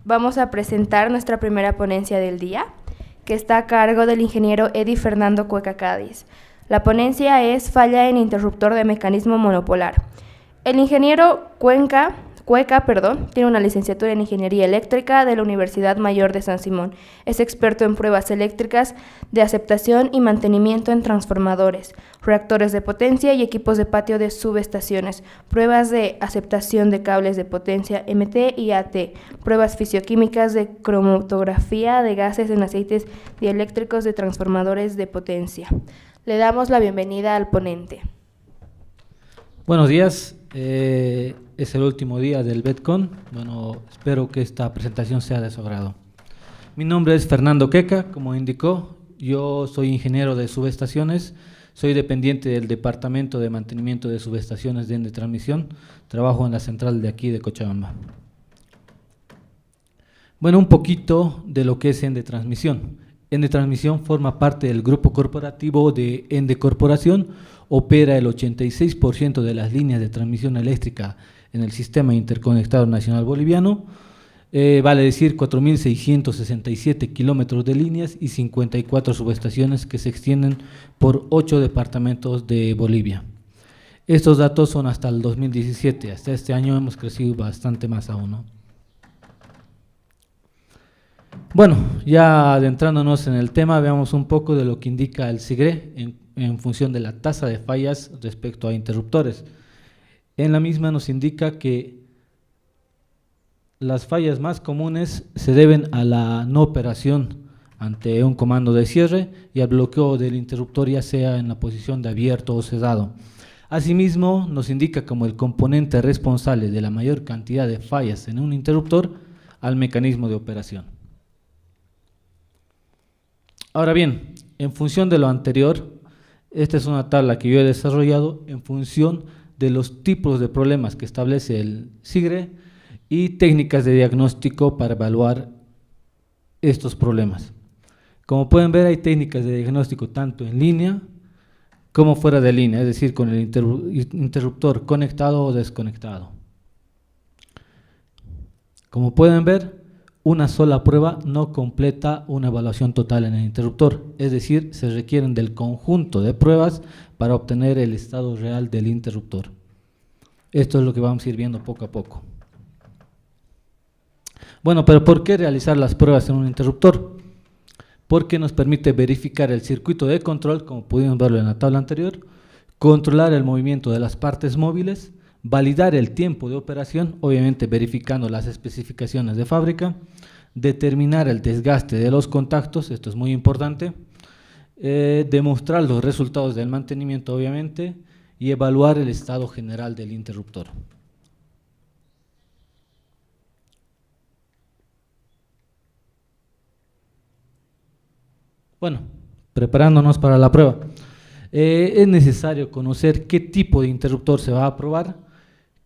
Vamos a presentar nuestra primera ponencia del día, que está a cargo del ingeniero Eddie Fernando Cueca Cádiz. La ponencia es Falla en interruptor de mecanismo monopolar. El ingeniero Cueca, tiene una licenciatura en Ingeniería Eléctrica de la Universidad Mayor de San Simón. Es experto en pruebas eléctricas de aceptación y mantenimiento en transformadores, reactores de potencia y equipos de patio de subestaciones, pruebas de aceptación de cables de potencia MT y AT, pruebas fisioquímicas de cromatografía de gases en aceites dieléctricos de transformadores de potencia. Le damos la bienvenida al ponente. Buenos días. Es el último día del BETCON. Bueno, espero que esta presentación sea de su agrado. Mi nombre es Fernando Queca, como indicó. Yo soy ingeniero de subestaciones, soy dependiente del Departamento de Mantenimiento de Subestaciones de Ende Transmisión. Trabajo en la central de aquí de Cochabamba. Bueno, un poquito de lo que es Ende Transmisión. Ende Transmisión forma parte del grupo corporativo de Ende Corporación, opera el 86% de las líneas de transmisión eléctrica en el Sistema Interconectado Nacional Boliviano, vale decir 4.667 kilómetros de líneas y 54 subestaciones que se extienden por 8 departamentos de Bolivia. Estos datos son hasta el 2017, hasta este año hemos crecido bastante más aún, ¿no? Bueno, ya adentrándonos en el tema, veamos un poco de lo que indica el SIGRE en función de la tasa de fallas respecto a interruptores. En la misma nos indica que las fallas más comunes se deben a la no operación ante un comando de cierre y al bloqueo del interruptor, ya sea en la posición de abierto o cerrado. Asimismo, nos indica como el componente responsable de la mayor cantidad de fallas en un interruptor al mecanismo de operación. Ahora bien, en función de lo anterior, esta es una tabla que yo he desarrollado en función de los tipos de problemas que establece el SIGRE y técnicas de diagnóstico para evaluar estos problemas. Como pueden ver, hay técnicas de diagnóstico tanto en línea como fuera de línea, es decir, con el interruptor conectado o desconectado. Como pueden ver, una sola prueba no completa una evaluación total en el interruptor, es decir, se requieren del conjunto de pruebas para obtener el estado real del interruptor. Esto es lo que vamos a ir viendo poco a poco. Bueno, pero ¿por qué realizar las pruebas en un interruptor? Porque nos permite verificar el circuito de control, como pudimos verlo en la tabla anterior, controlar el movimiento de las partes móviles, validar el tiempo de operación, obviamente verificando las especificaciones de fábrica, determinar el desgaste de los contactos, esto es muy importante, demostrar los resultados del mantenimiento, obviamente, y evaluar el estado general del interruptor. Bueno, preparándonos para la prueba, es necesario conocer qué tipo de interruptor se va a probar,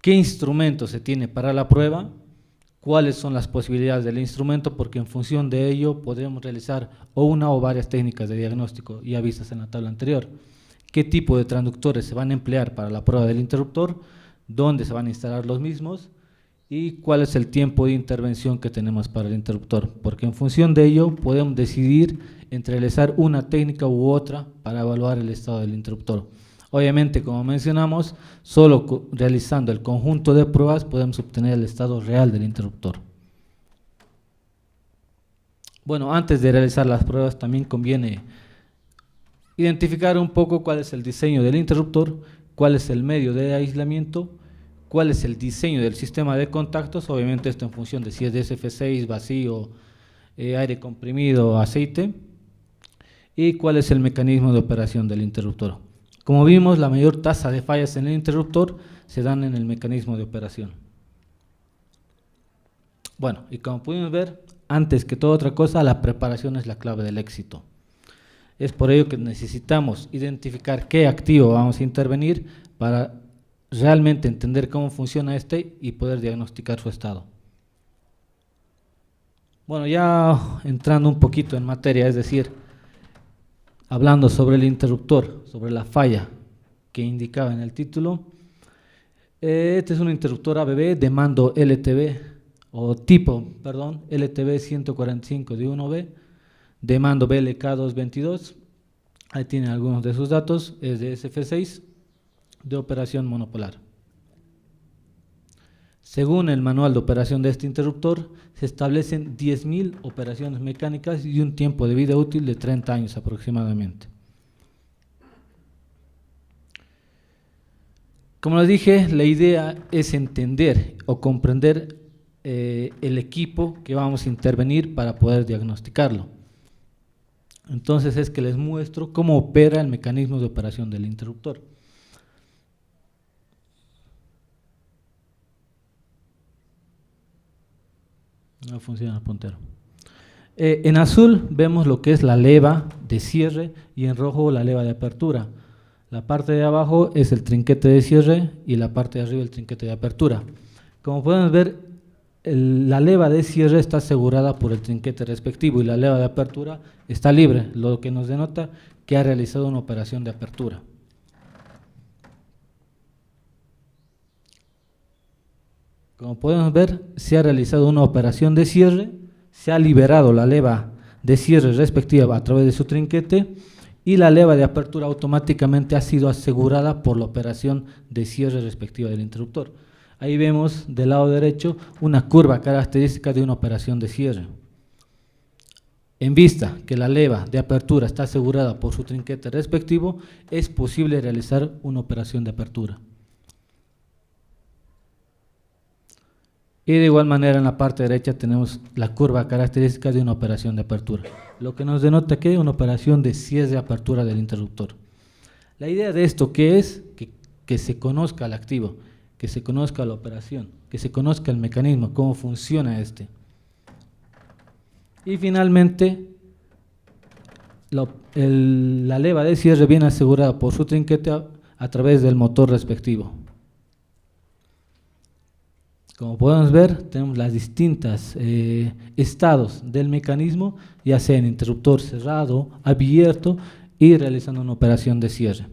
qué instrumento se tiene para la prueba, cuáles son las posibilidades del instrumento, porque en función de ello podremos realizar o una o varias técnicas de diagnóstico ya vistas en la tabla anterior. Qué tipo de transductores se van a emplear para la prueba del interruptor, dónde se van a instalar los mismos y cuál es el tiempo de intervención que tenemos para el interruptor, porque en función de ello podemos decidir entre realizar una técnica u otra para evaluar el estado del interruptor. Obviamente, como mencionamos, solo realizando el conjunto de pruebas podemos obtener el estado real del interruptor. Bueno, antes de realizar las pruebas también conviene identificar un poco cuál es el diseño del interruptor, cuál es el medio de aislamiento, cuál es el diseño del sistema de contactos, obviamente esto en función de si es de SF6, vacío, aire comprimido, aceite, y cuál es el mecanismo de operación del interruptor. Como vimos, la mayor tasa de fallas en el interruptor se dan en el mecanismo de operación. Bueno, y como pudimos ver, antes que toda otra cosa, la preparación es la clave del éxito. Es por ello que necesitamos identificar qué activo vamos a intervenir para realmente entender cómo funciona este y poder diagnosticar su estado. Bueno, ya entrando un poquito en materia, es decir, hablando sobre el interruptor, sobre la falla que indicaba en el título, este es un interruptor ABB de mando LTB o tipo, perdón, LTB 145 de 1B, de mando BLK 222, ahí tienen algunos de sus datos, es de SF6, de operación monopolar. Según el manual de operación de este interruptor, se establecen 10.000 operaciones mecánicas y un tiempo de vida útil de 30 años aproximadamente. Como les dije, la idea es entender o comprender el equipo que vamos a intervenir para poder diagnosticarlo. Entonces es que les muestro cómo opera el mecanismo de operación del interruptor. No funciona el puntero. En azul vemos lo que es la leva de cierre y en rojo la leva de apertura. La parte de abajo es el trinquete de cierre y la parte de arriba el trinquete de apertura. Como pueden ver, la leva de cierre está asegurada por el trinquete respectivo y la leva de apertura está libre, lo que nos denota que ha realizado una operación de apertura. Como podemos ver, se ha realizado una operación de cierre, se ha liberado la leva de cierre respectiva a través de su trinquete y la leva de apertura automáticamente ha sido asegurada por la operación de cierre respectiva del interruptor. Ahí vemos del lado derecho una curva característica de una operación de cierre. En vista que la leva de apertura está asegurada por su trinquete respectivo, es posible realizar una operación de apertura. Y de igual manera en la parte derecha tenemos la curva característica de una operación de apertura, lo que nos denota que es una operación de cierre de apertura del interruptor. La idea de esto ¿qué es? Que se conozca el activo, que se conozca la operación, que se conozca el mecanismo, cómo funciona este. Y finalmente la leva de cierre viene asegurada por su trinquete a través del motor respectivo. Como podemos ver, tenemos los distintos estados del mecanismo, ya sea en interruptor cerrado, abierto y realizando una operación de cierre.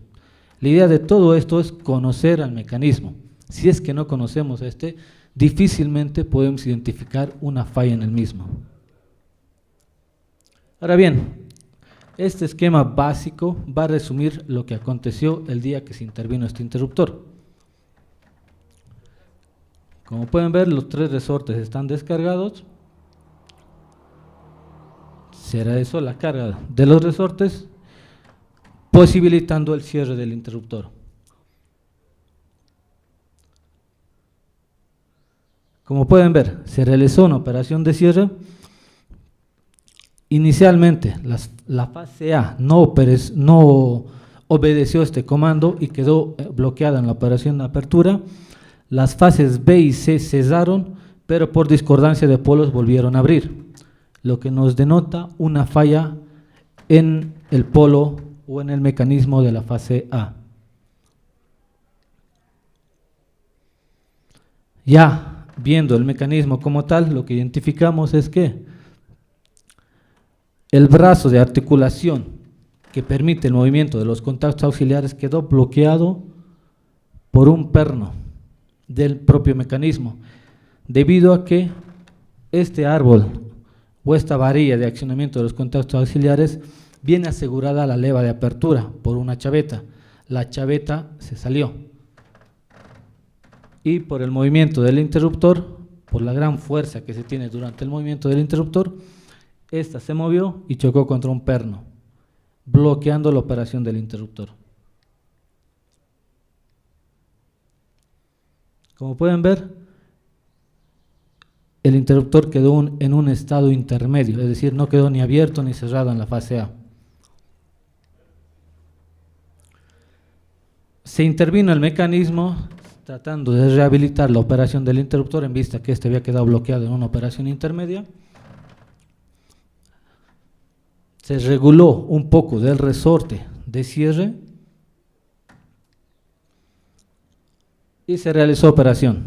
La idea de todo esto es conocer al mecanismo. Si es que no conocemos difícilmente podemos identificar una falla en el mismo. Ahora bien, este esquema básico va a resumir lo que aconteció el día que se intervino este interruptor. Como pueden ver, los 3 resortes están descargados. Se realizó la carga de los resortes, posibilitando el cierre del interruptor. Como pueden ver, se realizó una operación de cierre. Inicialmente, la fase A no obedeció este comando y quedó bloqueada en la operación de apertura. Las fases B y C cesaron, pero por discordancia de polos volvieron a abrir, lo que nos denota una falla en el polo o en el mecanismo de la fase A. Ya viendo el mecanismo como tal, lo que identificamos es que el brazo de articulación que permite el movimiento de los contactos auxiliares quedó bloqueado por un perno del propio mecanismo, debido a que este árbol o esta varilla de accionamiento de los contactos auxiliares viene asegurada a la leva de apertura por una chaveta. La chaveta se salió y por el movimiento del interruptor, por la gran fuerza que se tiene durante el movimiento del interruptor, esta se movió y chocó contra un perno, bloqueando la operación del interruptor. Como pueden ver, el interruptor quedó en un estado intermedio, es decir, no quedó ni abierto ni cerrado en la fase A. Se intervino el mecanismo tratando de rehabilitar la operación del interruptor en vista que este había quedado bloqueado en una operación intermedia. Se reguló un poco del resorte de cierre y se realizó operación.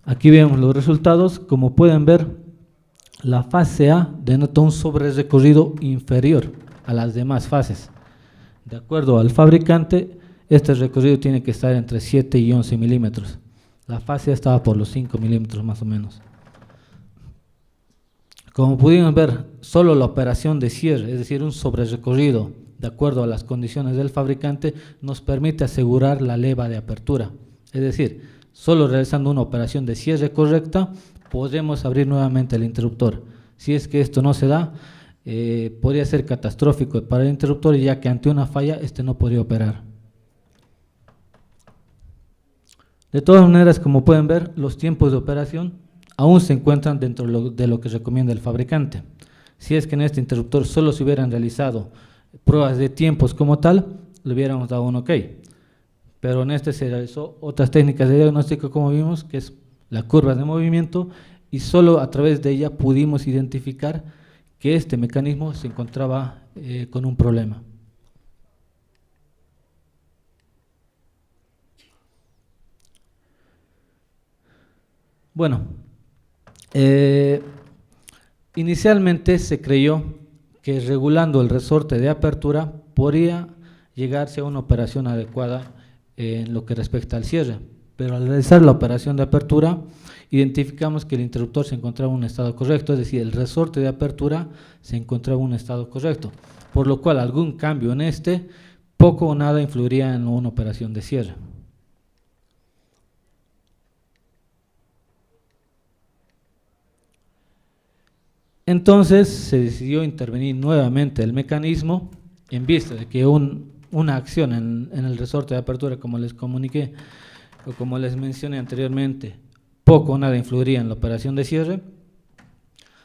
Aquí vemos los resultados. Como pueden ver, la fase A denota un sobrerecorrido inferior a las demás fases. De acuerdo al fabricante, este recorrido tiene que estar entre 7 y 11 milímetros. La fase A estaba por los 5 milímetros más o menos. Como pudimos ver, solo la operación de cierre, es decir, un sobrerecorrido de acuerdo a las condiciones del fabricante, nos permite asegurar la leva de apertura. Es decir, solo realizando una operación de cierre correcta, podremos abrir nuevamente el interruptor. Si es que esto no se da, podría ser catastrófico para el interruptor, ya que ante una falla este no podría operar. De todas maneras, como pueden ver, los tiempos de operación aún se encuentran dentro de lo que recomienda el fabricante. Si es que en este interruptor solo se hubieran realizado pruebas de tiempos como tal, le hubiéramos dado un OK. Pero en este se realizó otras técnicas de diagnóstico, como vimos, que es la curva de movimiento, y solo a través de ella pudimos identificar que este mecanismo se encontraba con un problema. Bueno, inicialmente se creyó que regulando el resorte de apertura podría llegarse a una operación adecuada en lo que respecta al cierre, pero al realizar la operación de apertura identificamos que el interruptor se encontraba en un estado correcto, es decir, el resorte de apertura se encontraba en un estado correcto, por lo cual algún cambio en este poco o nada influiría en una operación de cierre. Entonces se decidió intervenir nuevamente el mecanismo en vista de que una acción en el resorte de apertura, como les comuniqué o como les mencioné anteriormente, poco o nada influiría en la operación de cierre.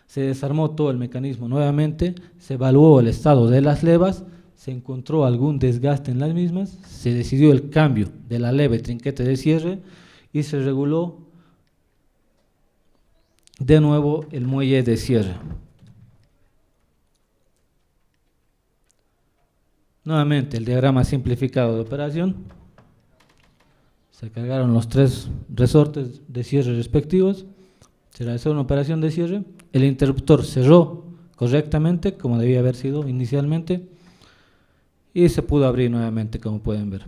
Se desarmó todo el mecanismo nuevamente, se evaluó el estado de las levas, se encontró algún desgaste en las mismas, se decidió el cambio de la leva y trinquete de cierre y se reguló de nuevo el muelle de cierre. Nuevamente el diagrama simplificado de operación. Se cargaron los 3 resortes de cierre respectivos. Se realizó una operación de cierre. El interruptor cerró correctamente como debía haber sido inicialmente. Y se pudo abrir nuevamente, como pueden ver.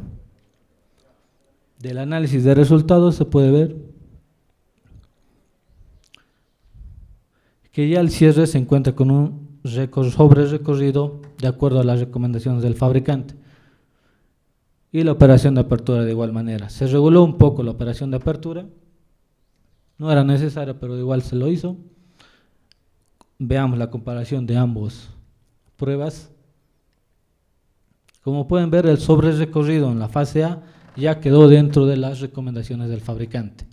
Del análisis de resultados se puede ver que ya el cierre se encuentra con un sobre recorrido de acuerdo a las recomendaciones del fabricante. Y la operación de apertura de igual manera. Se reguló un poco la operación de apertura, no era necesaria, pero igual se lo hizo. Veamos la comparación de ambas pruebas. Como pueden ver, el sobre recorrido en la fase A ya quedó dentro de las recomendaciones del fabricante.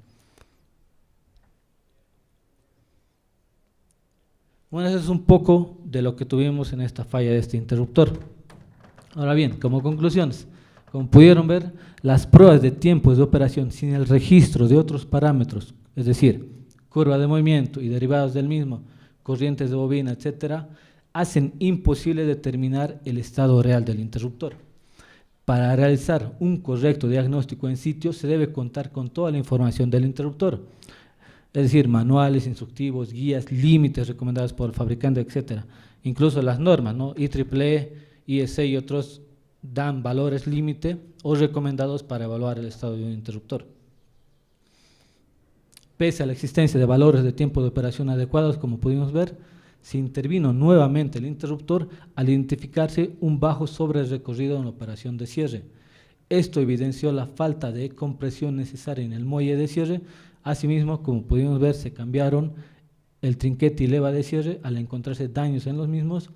Bueno, eso es un poco de lo que tuvimos en esta falla de este interruptor. Ahora bien, como conclusiones, como pudieron ver, las pruebas de tiempos de operación sin el registro de otros parámetros, es decir, curva de movimiento y derivados del mismo, corrientes de bobina, etcétera, hacen imposible determinar el estado real del interruptor. Para realizar un correcto diagnóstico en sitio se debe contar con toda la información del interruptor, es decir, manuales, instructivos, guías, límites recomendados por el fabricante, etcétera. Incluso las normas, ¿no? IEEE, IEC y otros dan valores límite o recomendados para evaluar el estado de un interruptor. Pese a la existencia de valores de tiempo de operación adecuados, como pudimos ver, se intervino nuevamente el interruptor al identificarse un bajo sobre recorrido en la operación de cierre. Esto evidenció la falta de compresión necesaria en el muelle de cierre. Asimismo, como pudimos ver, se cambiaron el trinquete y leva de cierre al encontrarse daños en los mismos,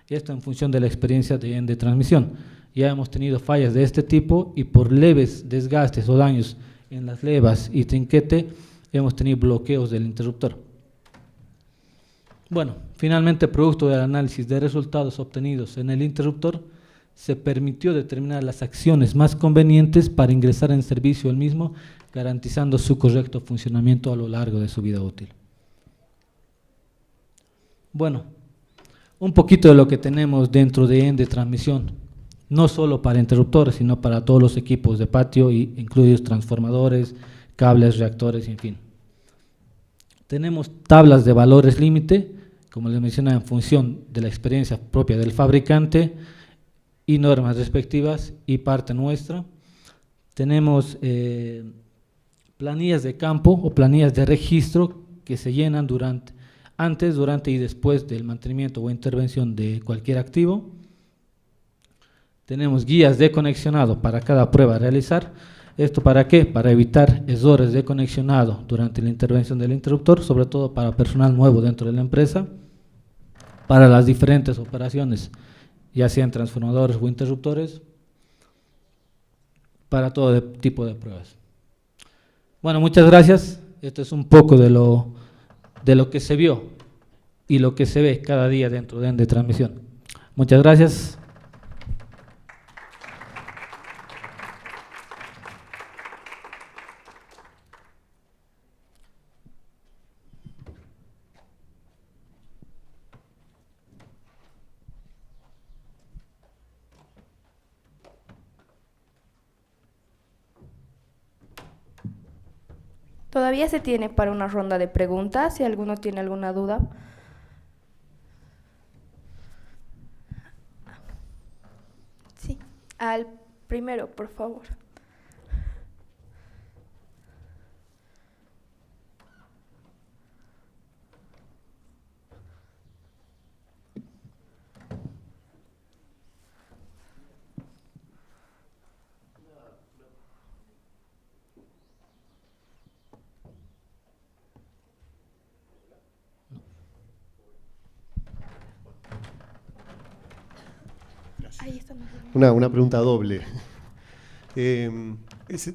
esto en función de la experiencia de transmisión. Ya hemos tenido fallas de este tipo y por leves desgastes o daños en las levas y trinquete hemos tenido bloqueos del interruptor. Bueno, finalmente, producto del análisis de resultados obtenidos en el interruptor, se permitió determinar las acciones más convenientes para ingresar en servicio el mismo, garantizando su correcto funcionamiento a lo largo de su vida útil. Bueno, un poquito de lo que tenemos dentro de ENDE Transmisión, no solo para interruptores, sino para todos los equipos de patio, incluidos transformadores, cables, reactores, en fin. Tenemos tablas de valores límite, como les mencionaba, en función de la experiencia propia del fabricante y normas respectivas y parte nuestra. Tenemos planillas de campo o planillas de registro que se llenan antes, durante y después del mantenimiento o intervención de cualquier activo. Tenemos guías de conexionado para cada prueba a realizar. ¿Esto para qué? Para evitar errores de conexionado durante la intervención del interruptor, sobre todo para personal nuevo dentro de la empresa, para las diferentes operaciones, ya sean transformadores o interruptores, para todo tipo de pruebas. Bueno, muchas gracias. Esto es un poco de lo que se vio y lo que se ve cada día dentro de Ende Transmisión. Muchas gracias. Todavía se tiene para una ronda de preguntas, si alguno tiene alguna duda. Sí, al primero, por favor. Ahí está. Una pregunta doble.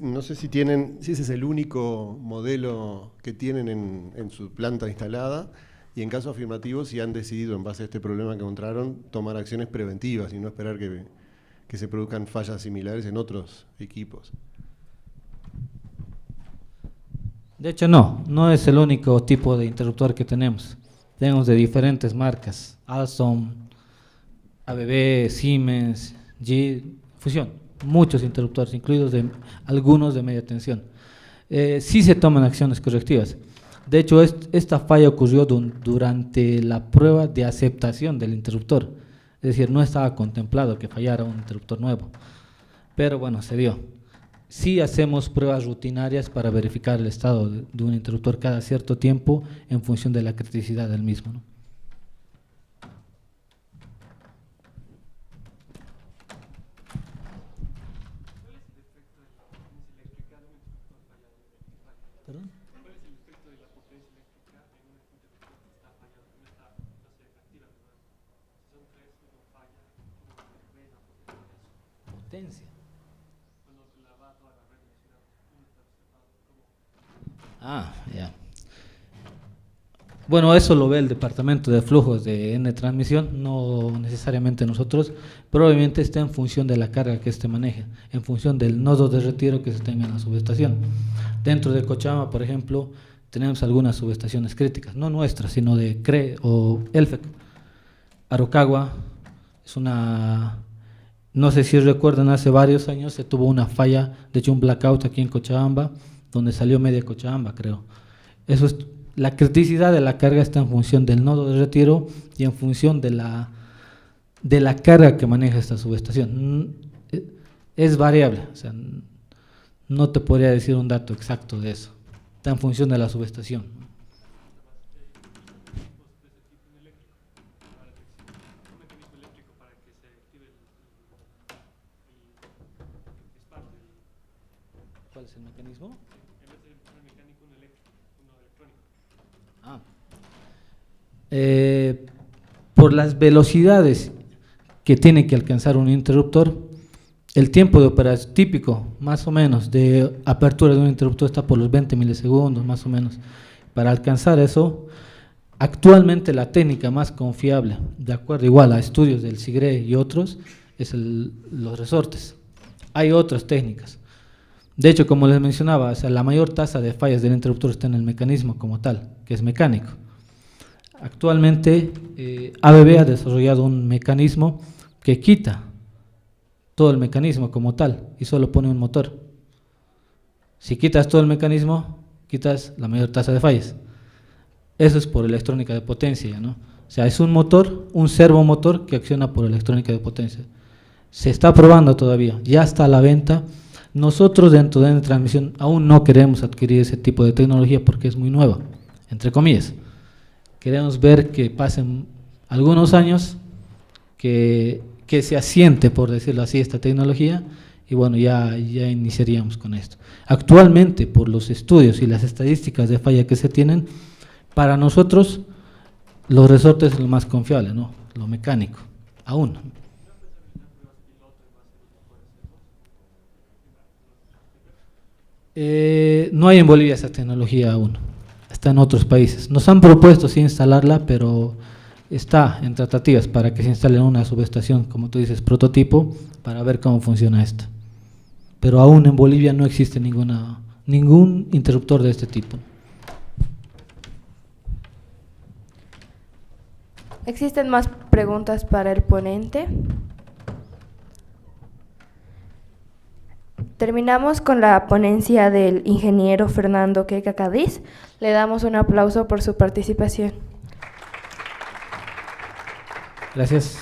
No sé si ese es el único modelo que tienen en su planta instalada, y en caso afirmativo, si han decidido, en base a este problema que encontraron, tomar acciones preventivas y no esperar que se produzcan fallas similares en otros equipos. De hecho, no es el único tipo de interruptor que tenemos. Tenemos de diferentes marcas: Alstom, ABB, Siemens, G, Fusión, muchos interruptores, incluidos algunos de media tensión. Sí se toman acciones correctivas. De hecho, esta falla ocurrió durante la prueba de aceptación del interruptor, es decir, no estaba contemplado que fallara un interruptor nuevo, pero bueno, se dio. Sí hacemos pruebas rutinarias para verificar el estado de un interruptor cada cierto tiempo en función de la criticidad del mismo, ¿no? Potencia. Ya. Bueno, eso lo ve el departamento de flujos de Ende Transmisión, no necesariamente nosotros, pero obviamente está en función de la carga que este maneje, en función del nodo de retiro que se tenga en la subestación. Dentro de Cochabamba, por ejemplo, tenemos algunas subestaciones críticas, no nuestras, sino de CRE o ELFEC. Arocagua es una... No sé si recuerdan, hace varios años se tuvo una falla, de hecho un blackout aquí en Cochabamba, donde salió media Cochabamba, creo. Eso es, la criticidad de la carga está en función del nodo de retiro y en función de la carga que maneja esta subestación. Es variable, o sea, no te podría decir un dato exacto de eso. Está en función de la subestación. ¿Cuál es el mecanismo? En vez de un mecánico, un electrónico. Por las velocidades que tiene que alcanzar un interruptor, el tiempo de operación típico, más o menos, de apertura de un interruptor está por los 20 milisegundos, más o menos. Para alcanzar eso, actualmente la técnica más confiable, de acuerdo igual a estudios del SIGRE y otros, es los resortes. Hay otras técnicas. De hecho, como les mencionaba, o sea, la mayor tasa de fallas del interruptor está en el mecanismo como tal, que es mecánico. Actualmente, ABB ha desarrollado un mecanismo que quita todo el mecanismo como tal y solo pone un motor. Si quitas todo el mecanismo, quitas la mayor tasa de fallas. Eso es por electrónica de potencia, ¿no? O sea, es un motor, un servomotor que acciona por electrónica de potencia. Se está probando todavía, ya está a la venta Nosotros dentro de la transmisión aún no queremos adquirir ese tipo de tecnología porque es muy nueva, entre comillas. Queremos ver que pasen algunos años, que se asiente, por decirlo así, esta tecnología, y bueno, ya iniciaríamos con esto. Actualmente, por los estudios y las estadísticas de falla que se tienen, para nosotros los resortes es lo más confiable, ¿no? Lo mecánico, aún. No hay en Bolivia esa tecnología aún, está en otros países. Nos han propuesto sí instalarla, pero está en tratativas para que se instale en una subestación, como tú dices, prototipo, para ver cómo funciona esto. Pero aún en Bolivia no existe ningún interruptor de este tipo. ¿Existen más preguntas para el ponente? Terminamos con la ponencia del ingeniero Fernando Queca Cádiz. Le damos un aplauso por su participación. Gracias.